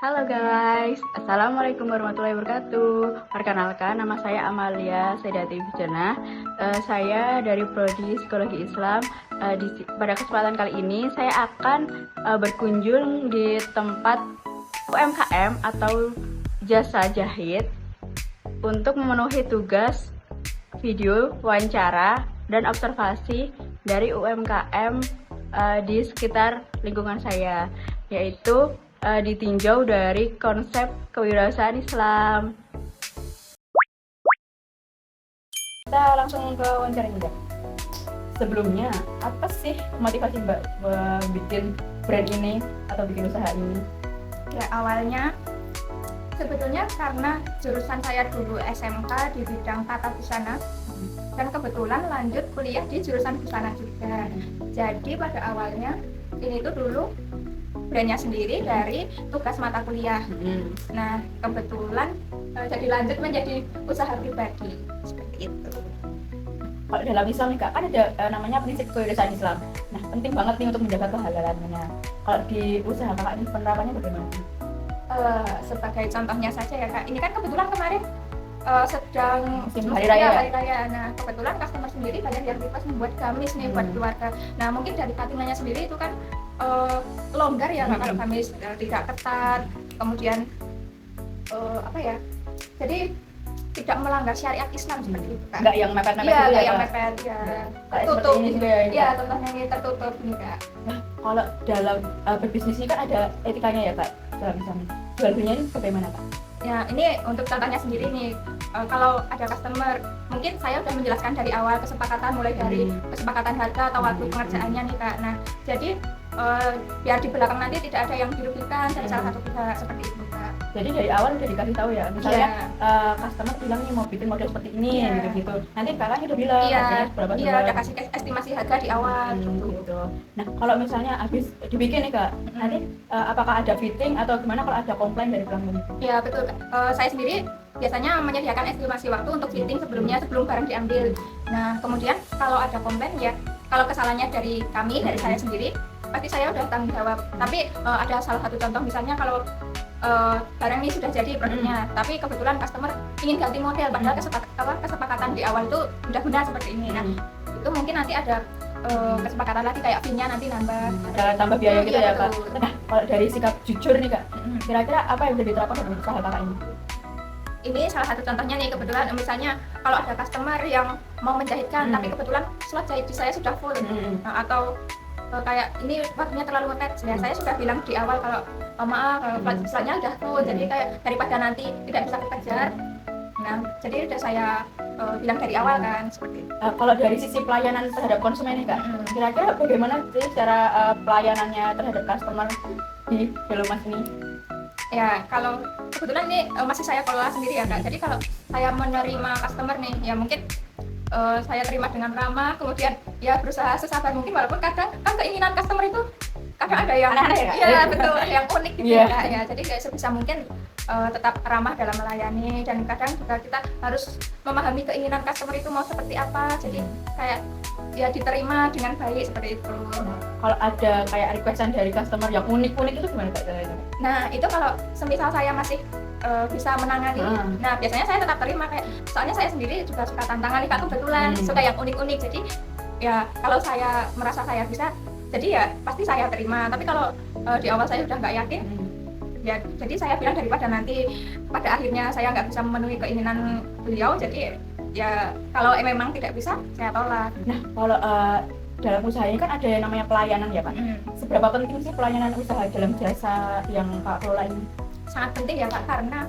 Halo guys, Assalamualaikum warahmatullahi wabarakatuh. Perkenalkan, nama saya Amalia Sedati Bujana. Saya dari Prodi Psikologi Islam. Pada kesempatan kali ini saya akan berkunjung di tempat UMKM atau jasa jahit untuk memenuhi tugas video, wawancara, dan observasi dari UMKM di sekitar lingkungan saya, yaitu ditinjau dari konsep kewirausahaan Islam. Kita langsung ke wawancara Mbak. Sebelumnya, apa sih motivasi Mbak bikin brand ini atau bikin usaha ini? Ya, awalnya sebetulnya karena jurusan saya dulu SMK di bidang tata busana dan kebetulan lanjut kuliah di jurusan busana juga. Jadi pada awalnya ini tuh dulu brandnya sendiri dari tugas mata kuliah. Nah, kebetulan jadi lanjut menjadi usaha pribadi seperti itu. Kalau dalam Islam nih Kak, kan ada namanya prinsip kewirausahaan Islam. Nah, penting banget nih untuk menjaga kehalalannya. Kalau di usaha Kakak ini penerapannya bagaimana? Sebagai contohnya saja ya Kak, ini kan kebetulan kemarin sedang hari raya. Nah, kebetulan customer sendiri banyak yang request membuat gamis nih buat keluarga. Nah, mungkin dari cuttingannya sendiri itu kan longgar ya Kak, kalau gamis tidak ketat, kemudian apa ya, jadi tidak melanggar syariat Islam seperti itu Kak. Nggak yang mepet-mepet Iya, gitu nggak ya, yang Kak? mepet ya, Kayak tertutup. seperti ini juga ya, Iya, contohnya ini tertutup nih Kak. Nah, kalau dalam berbisnis ini kan ada etikanya ya Kak, dalam Islam. Jual belinya ini bagaimana Kak? Ya, ini untuk contohnya sendiri nih, kalau ada customer, mungkin saya udah menjelaskan dari awal kesepakatan, mulai dari kesepakatan harga atau waktu pengerjaannya nih Kak. Nah, jadi biar di belakang nanti tidak ada yang dirugikan dari salah satu pihak, seperti itu Kak. Jadi dari awal udah dikasih tahu ya, misalnya customer bilang nih mau bikin model seperti ini, gitu. Nanti kakaknya udah bilang harganya berapa. Iya, udah kasih estimasi harga di awal gitu. Nah, kalau misalnya habis dibikin nih Kak, nanti apakah ada fitting atau gimana kalau ada komplain dari pelanggan? Iya betul Kak. Saya sendiri biasanya menyediakan estimasi waktu untuk fitting sebelum barang diambil. Nah, kemudian kalau ada komplain ya, kalau kesalahannya dari kami, dari saya sendiri, pasti saya udah tanggung jawab. Tapi ada salah satu contoh, misalnya kalau barang ini sudah jadi produknya, tapi kebetulan customer ingin ganti model, padahal kesepakatan di awal itu udah benar seperti ini. Nah, itu mungkin nanti ada kesepakatan lagi kayak fee-nya nanti nambah, ada tambah biaya gitu ya Kak. Betul. Nah, kalau dari sikap jujur nih Kak, kira-kira apa yang bisa diterapkan dalam usaha Kakak ini? Ini salah satu contohnya nih, kebetulan misalnya kalau ada customer yang mau menjahitkan tapi kebetulan slot jahit di saya sudah full, nah, atau kayak ini waktunya terlalu mepet, saya sudah bilang di awal kalau maaf slotnya udah full, jadi kayak daripada nanti tidak bisa kekejar, nah jadi udah saya bilang dari awal kan, seperti itu. Kalau dari sisi pelayanan terhadap konsumen nih Kak, kira-kira bagaimana sih cara pelayanannya terhadap customer di Velomas ini? Ya, kalau kebetulan ini masih saya kelola sendiri ya Kak, jadi kalau saya menerima customer nih, ya mungkin saya terima dengan ramah, kemudian ya berusaha sesabar mungkin, walaupun kadang kan keinginan customer itu kadang ada yang aneh-aneh ya? Iya betul, ada yang unik gitu ya Kak, ya. Jadi kayak sebisa mungkin tetap ramah dalam melayani, dan kadang juga kita harus memahami keinginan customer itu mau seperti apa, jadi kayak ya diterima dengan baik seperti itu. Kalau ada kayak requestan dari customer yang unik-unik itu gimana Kak caranya? Nah, itu kalau semisal saya masih bisa menangani, nah biasanya saya tetap terima, kayak soalnya saya sendiri juga suka tantangan nih Kak, kebetulan suka yang unik-unik, jadi ya kalau saya merasa saya bisa, jadi ya pasti saya terima. Tapi kalau di awal saya udah nggak yakin, ya jadi saya bilang daripada nanti pada akhirnya saya nggak bisa memenuhi keinginan beliau, jadi ya kalau memang tidak bisa saya tolak. Nah, kalau dalam usaha ini kan ada yang namanya pelayanan ya Pak. Seberapa penting sih pelayanan usaha dalam jasa yang Kak kelola ini? Sangat penting ya Kak, karena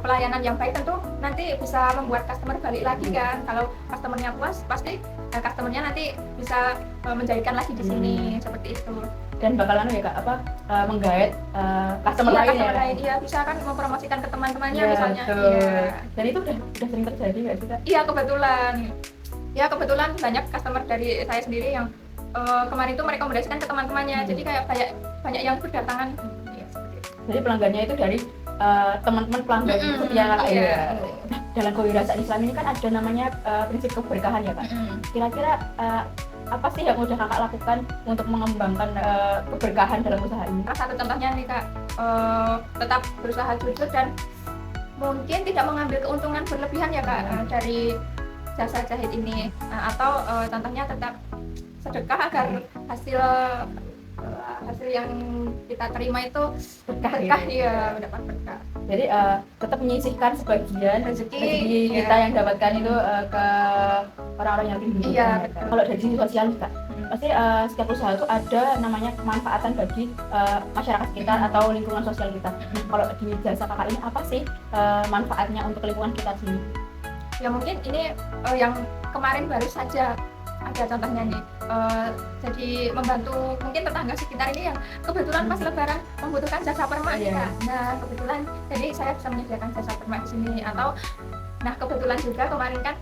pelayanan yang baik tentu nanti bisa membuat customer balik lagi kan. Kalau customernya puas, pasti customernya nanti bisa menjadikan lagi di sini, seperti itu. dan bakalan ya kak menggait customer Iya, lain ya. customer lain, iya bisa kan mempromosikan ke teman-temannya Iya, misalnya. betul. Iya. Dan itu udah sering terjadi nggak sih kak? Iya kebetulan. Ya kebetulan banyak customer dari saya sendiri yang kemarin itu merekomendasikan ke teman-temannya. Jadi kayak banyak yang berdatangan. Iya, seperti itu. Jadi pelanggannya itu dari teman-teman pelanggan setia kak iya. ya. Nah, dalam kewirausahaan Islam ini kan ada namanya prinsip keberkahan ya kak. Kira-kira apa sih yang udah kakak lakukan untuk mengembangkan keberkahan dalam usaha ini? Salah satu contohnya nih kak, tetap berusaha jujur dan mungkin tidak mengambil keuntungan berlebihan ya kak dari jasa jahit ini. Atau contohnya tetap sedekah agar hasil yang kita terima itu berkah ya, mendapat berkah. Jadi tetap menyisihkan sebagian Rezeki kita yang dapatkan itu ke orang-orang yang lebih membutuhkan. Iya, ya, betul. Kak. Kalau dari sisi sosial nih, kak, pasti setiap usaha itu ada namanya kemanfaatan bagi masyarakat sekitar atau lingkungan sosial kita. Nah, kalau di jasa kakak ini apa sih manfaatnya untuk lingkungan kita sini? Ya mungkin ini yang kemarin baru saja ada contohnya nih, jadi membantu mungkin tetangga sekitar ini yang kebetulan pas lebaran membutuhkan jasa permak nih, Kak. Nah kebetulan jadi saya bisa menyediakan jasa permak di sini. Atau nah kebetulan juga kemarin kan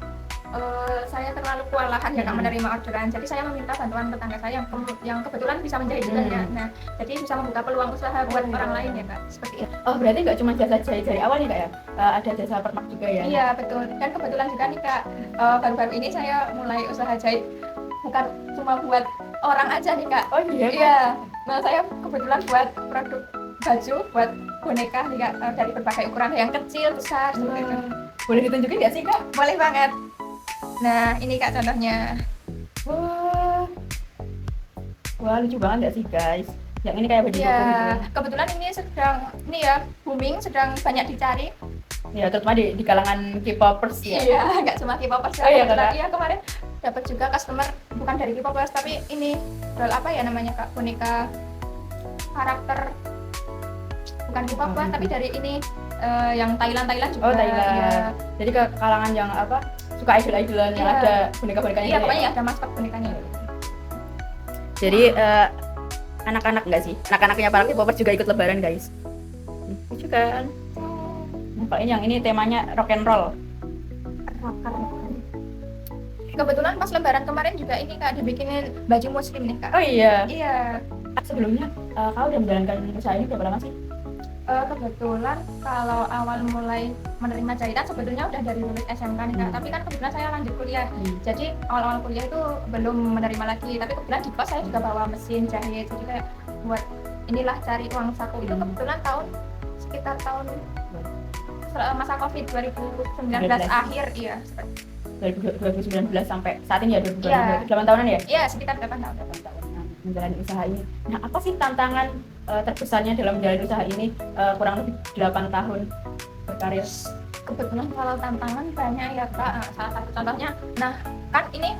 saya terlalu kewalahan ya Kak menerima orderan, jadi saya meminta bantuan tetangga saya yang kebetulan bisa menjahit juga ya. Nah jadi bisa membuka peluang usaha buat orang lain ya Kak, seperti itu. Oh berarti nggak cuma jasa jahit dari awal nih kak ya, ada jasa permak juga ya? Iya betul, dan kebetulan juga nih Kak, baru-baru ini saya mulai usaha jahit bukan cuma buat orang aja nih Kak. Oh iya? Iya, nah saya kebetulan buat produk baju, buat boneka nih Kak, dari berbagai ukuran, yang kecil, besar, seperti itu. Boleh ditunjukin nggak sih kak? Boleh banget. Nah ini Kak contohnya. Wah lucu banget nggak sih guys? Yang ini kayak baju koko gitu. Ya, kebetulan ini booming, sedang banyak dicari. Ya terutama di kalangan K-popers ya. Iya, nggak cuma K-popers. Oh iya, kebetulan Kak. iya kemarin dapat juga customer bukan dari K-popers tapi ini doll apa ya namanya Kak, boneka karakter bukan K-popers tapi dari ini yang Thailand juga. Oh Thailand. Iya. Jadi ke kalangan yang suka idol-idolan yang Iya. ada boneka-bonekanya. Iya gitu pokoknya ya? ada maskot bonekanya. Jadi anak-anak nggak sih? Anak-anaknya para K-popers juga ikut lebaran guys. Lucu kan? Nah, kalau ini yang ini temanya rock and roll. Kebetulan pas lebaran kemarin juga ini Kak dibikinin baju muslim nih Kak. Oh iya. Iya. Sebelumnya kau udah menjalankan usaha ini berapa lama sih? Kebetulan kalau awal mulai menerima jahitan sebetulnya udah dari lulus SMK nih Kak, tapi kan kebetulan saya lanjut kuliah. Jadi awal-awal kuliah itu belum menerima lagi, tapi kebetulan di kos saya juga bawa mesin jahit, jadi kayak buat inilah cari uang saku. Itu kebetulan sekitar tahun masa Covid 2019 akhir, iya. 2019 sampai saat ini ya 2020. Iya. 8 tahunan ya? Iya, sekitar 8 tahun. Menjalani usaha ini. Nah, apa sih tantangan terbesarnya dalam menjalani usaha ini kurang lebih 8 tahun berkarir? Kebetulan kalau tantangan banyak ya Kak. Salah satu contohnya, nah kan ini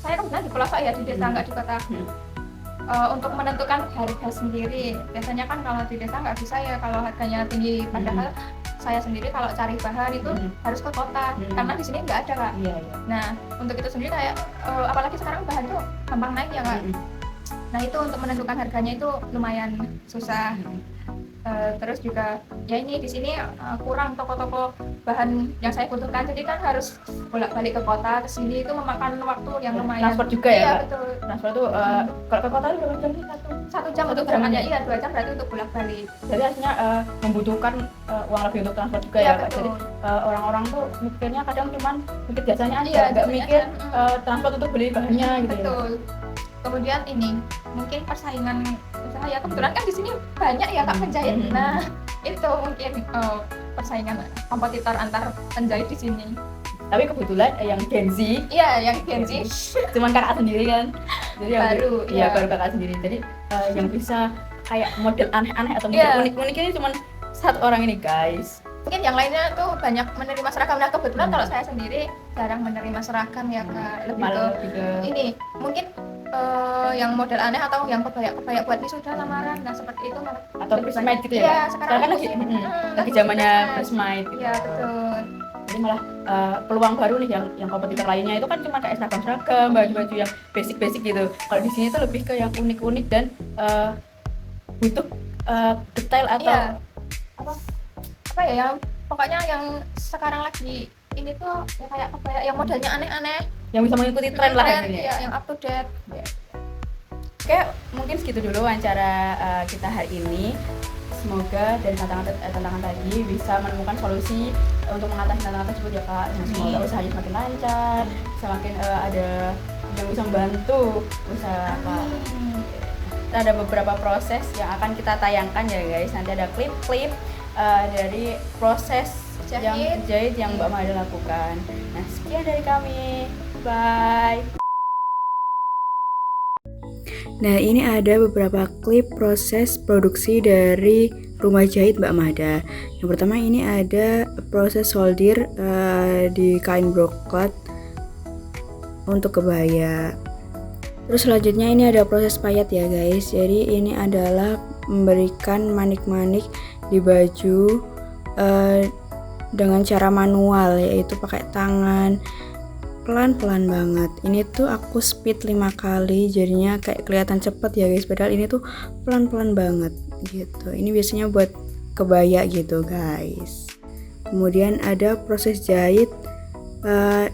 saya kebetulan di pelosok ya, di desa nggak di kota. Untuk menentukan harga sendiri, biasanya kan kalau di desa nggak bisa ya kalau harganya tinggi. Padahal saya sendiri kalau cari bahan itu harus ke kota, karena di sini nggak ada Kak. Iya. Nah untuk itu sendiri kayak apalagi sekarang bahan tuh gampang naik ya Kak. Nah itu untuk menentukan harganya itu lumayan susah. Terus juga ya ini di sini kurang toko-toko bahan yang saya butuhkan, jadi kan harus bolak-balik ke kota, ke sini itu memakan waktu yang lumayan. Transport juga ya? Iya Kak? betul. Transport tuh kalau ke kota itu berapa jam sih? 1 jam untuk berangkatnya, iya 2 jam berarti untuk bolak-balik. Jadi artinya membutuhkan uang lebih untuk transport juga Iya ya Kak? betul. Jadi orang-orang tuh mikirnya kadang cuman mikir jasanya aja, Iya, nggak jasanya mikir aja. transport untuk beli bahannya gitu ya. Betul. Kemudian ini mungkin persaingan usaha ya, kebetulan kan di sini banyak ya Kak penjahit. Nah itu mungkin persaingan kompetitor antar penjahit di sini. Tapi kebetulan yang Gen Z, Iya yang Gen Z cuman kakak sendiri kan. Jadi Baru, iya ya. baru kakak sendiri. Jadi yang bisa kayak model aneh-aneh atau model Iya. unik-unik ini cuman satu orang ini guys. mungkin yang lainnya tuh banyak menerima seragam. Nah kebetulan kalau saya sendiri jarang menerima seragam ya Kak, lebih Malah ke lebih ke ini mungkin yang model aneh atau yang kebaya buat wisuda lamaran, nah seperti itu malah atau lebih bridesmaid banyak. gitu ya. Iya, Kak? Sekarang kan lagi musim- lagi zamannya bridesmaid. bridesmaid gitu. Iya betul. Jadi malah peluang baru nih yang kompetitor lainnya itu kan cuma kayak seragam-seragam, baju-baju yang basic-basic gitu. Kalau di sini tuh lebih ke yang unik-unik dan butuh detail atau Iya. apa ya, yang pokoknya yang sekarang lagi ini tuh ya kayak kebaya yang modelnya aneh-aneh, yang bisa mengikuti tren lah tren, ini. ya, yang up to date. Oke, mungkin segitu dulu wawancara kita hari ini. Semoga dari tantangan tadi bisa menemukan solusi untuk mengatasi tantangan tersebut ya Kak. Dan semoga usahanya semakin lancar, semakin ada yang bisa membantu usaha Kak. Kita ada beberapa proses yang akan kita tayangkan ya guys. Nanti ada klip-klip dari proses jahit yang Mbak Mada lakukan. Nah, sekian dari kami. Bye. Nah, ini ada beberapa klip proses produksi dari rumah jahit Mbak Mada. Yang pertama ini ada proses solder di kain broklat untuk kebaya. Terus selanjutnya ini ada proses payat ya guys. Jadi ini adalah memberikan manik-manik di baju dengan cara manual, yaitu pakai tangan. Pelan-pelan banget. Ini tuh aku speed 5 kali, jadinya kayak kelihatan cepet ya guys, padahal ini tuh pelan-pelan banget gitu. Ini biasanya buat kebaya gitu guys. Kemudian ada proses jahit.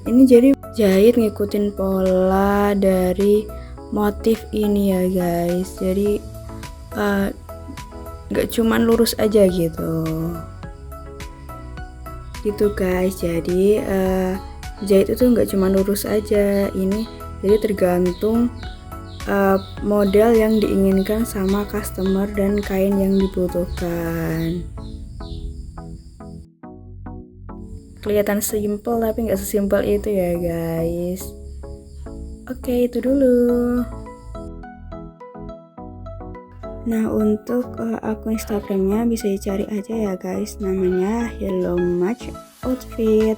Ini jadi jahit ngikutin pola dari motif ini ya guys. Jadi gak cuman lurus aja gitu guys. Jadi jahit itu nggak cuma lurus aja, ini jadi tergantung model yang diinginkan sama customer dan kain yang dibutuhkan. Kelihatan simple tapi nggak sesimpel itu ya guys. Oke, itu dulu. Nah, untuk akun Instagramnya bisa dicari aja ya guys, namanya Hello Match Outfit.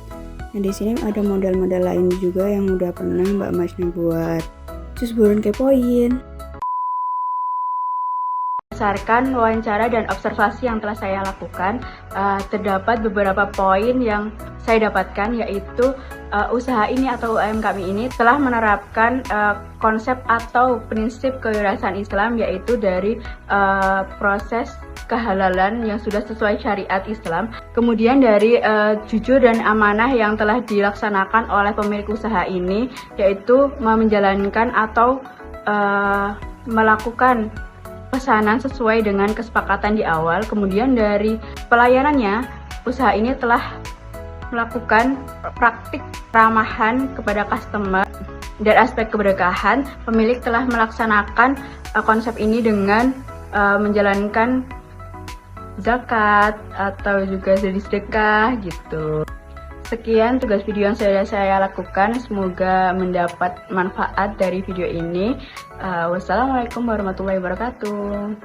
Nah, di sini ada model-model lain juga yang udah pernah Mbak Masnya buat. Terus buruan kepoin. Berdasarkan wawancara dan observasi yang telah saya lakukan, terdapat beberapa poin yang saya dapatkan, yaitu usaha ini atau UMKM ini telah menerapkan konsep atau prinsip kewirausahaan Islam, yaitu dari proses kehalalan yang sudah sesuai syariat Islam, kemudian dari jujur dan amanah yang telah dilaksanakan oleh pemilik usaha ini, yaitu menjalankan atau melakukan pesanan sesuai dengan kesepakatan di awal. Kemudian dari pelayanannya, usaha ini telah melakukan praktik ramahan kepada customer. Dan aspek keberkahan, pemilik telah melaksanakan konsep ini dengan menjalankan zakat atau juga jadi sedekah gitu. Sekian tugas video yang saya lakukan, semoga mendapat manfaat dari video ini. Wassalamualaikum warahmatullahi wabarakatuh.